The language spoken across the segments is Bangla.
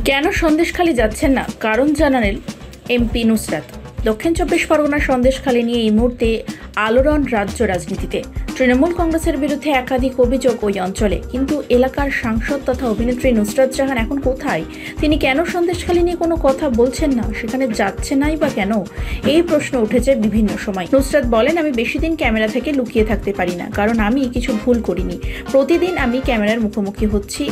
কেন সন্দেশখালী যাচ্ছেন না কারণ জানালেন এমপি নুসরাত। দক্ষিণ চব্বিশ পরগনার সন্দেশখালী নিয়ে এই মুহূর্তে আলোড়ন রাজ্য রাজনীতিতে। তৃণমূল কংগ্রেসের বিরুদ্ধে একাধিক অভিযোগ ওই অঞ্চলে, কিন্তু এলাকার সাংসদ তথা অভিনেত্রী নুসরাত জাহান এখন কোথায়? তিনি কেন সন্দেশখালী নিয়ে কোনো কথা বলছেন না? সেখানে যাচ্ছে নাই বা কেন? এই প্রশ্ন উঠেছে বিভিন্ন সময়। নুসরাত বলেন, আমি বেশি দিন ক্যামেরা থেকে লুকিয়ে থাকতে পারি না, কারণ আমি কিছু ভুল করিনি। প্রতিদিন আমি ক্যামেরার মুখোমুখি হচ্ছি,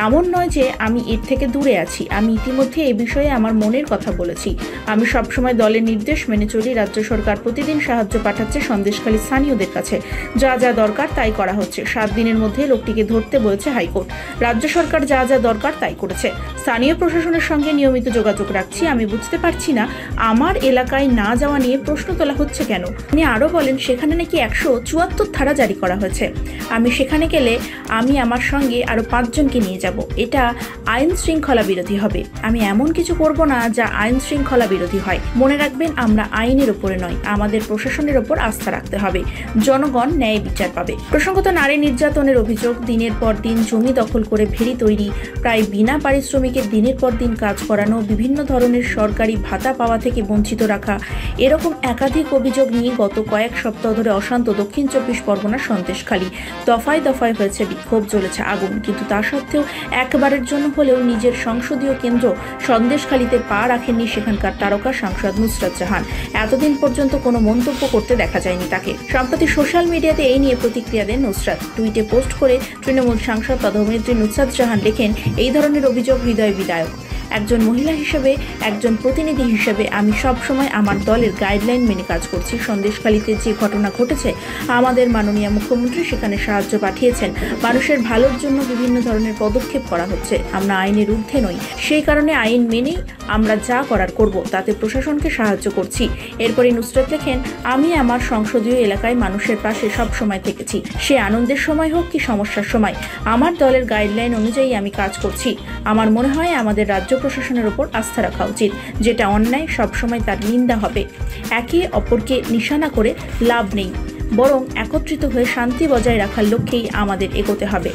এমন নয় যে আমি এর থেকে দূরে আছি। আমি ইতিমধ্যে এই বিষয়ে আমার মনের কথা বলেছি। আমি সবসময় দলের নির্দেশ মেনে চলি। রাজ্য সরকার প্রতিদিন সাহায্য পাঠাচ্ছে সন্দেশখালী স্থানীয়দের কাছে। যা যা দরকার তাই করা হচ্ছে। 7 দিনের মধ্যে লোকটিকে ধরতে বলেছে হাইকোর্ট। রাজ্য সরকার যা যা দরকার তাই করেছে। স্থানীয় প্রশাসনের সঙ্গে নিয়মিত যোগাযোগ রাখছি। আমি বুঝতে পারছি না আমার এলাকায় না যাওয়া নিয়ে প্রশ্ন তোলা হচ্ছে কেন। তিনি আরও বলেন, সেখানে নাকি 174 ধারা জারি করা হয়েছে। আমি সেখানে গেলে আমি আমার সঙ্গে আরও 5 জনকে নিয়ে যাব। এটা আইন শৃঙ্খলা বিরোধী হবে। আমি এমন কিছু করব না যা আইন শৃঙ্খলা বিরোধী হয়। মনে রাখবেন, আমরা আইনের ওপরে নয়, আমাদের প্রশাসনের ওপর আস্থা রাখতে হবে। জনগণ ন্যায় বিচার পাবে। প্রসঙ্গত, নারী নির্যাতনের অভিযোগ, দিনের পর দিন জমি দখল করে ভেড়ি তৈরি, প্রায় বিনা পারিশ্রমিকে দিনের পর দিন কাজ করানো, বিভিন্ন ধরনের সরকারি ভাতা পাওয়া থেকে বঞ্চিত রাখা, এরকম একাধিক অভিযোগ নিয়ে গত কয়েক সপ্তাহ ধরে অশান্ত দক্ষিণ চব্বিশ পরগনার সন্দেশখালী। দফায় দফায় হয়েছে বিক্ষোভ, জ্বলেছে আগুন, কিন্তু তা সত্ত্বেও একবারের জন্য হলেও নিজের সংসদীয় কেন্দ্র সন্দেশখালীতে পা রাখেননি সেখানকার তারকা সাংসদ নুসরাত জাহান। এতদিন পর্যন্ত কোনো মন্তব্য করতে দেখা যায়নি তাকে। সম্প্রতি সোশ্যাল মিডিয়াতে এই নিয়ে প্রতিক্রিয়া দেন নুসরাত। টুইটে পোস্ট করে তৃণমূল সাংসদ তথা অভিনেত্রী নুসরাত জাহান লেখেন, এই ধরনের অভিযোগ হৃদয় বিদারক। একজন মহিলা হিসেবে, একজন প্রতিনিধি হিসেবে আমি সবসময় আমার দলের গাইডলাইন মেনে কাজ করছি। সন্দেশখালীতে যে ঘটনা ঘটেছে, আমাদের মাননীয় মুখ্যমন্ত্রী সেখানে সাহায্য পাঠিয়েছেন। মানুষের ভালোর জন্য বিভিন্ন ধরনের পদক্ষেপ করা হচ্ছে। আমরা আইনের ঊর্ধ্বে নই, সেই কারণে আইন মেনেই আমরা যা করার করব, তাতে প্রশাসনকে সাহায্য করছি। এরপরে নুসরাত লেখেন, আমি আমার সংসদীয় এলাকায় মানুষের পাশে সব সময় থেকেছি। সে আনন্দের সময় হোক কি সমস্যার সময়, আমার দলের গাইডলাইন অনুযায়ী আমি কাজ করছি। আমার মনে হয় আমাদের রাজ্য প্রশাসনের উপর আস্থা রাখা উচিত। যেটা অন্যায় সবসময় তার নিন্দা হবে। একে অপরকে নিশানা করে লাভ নেই, বরং একত্রিত হয়ে শান্তি বজায় রাখার লক্ষ্যেই আমাদের এগোতে হবে।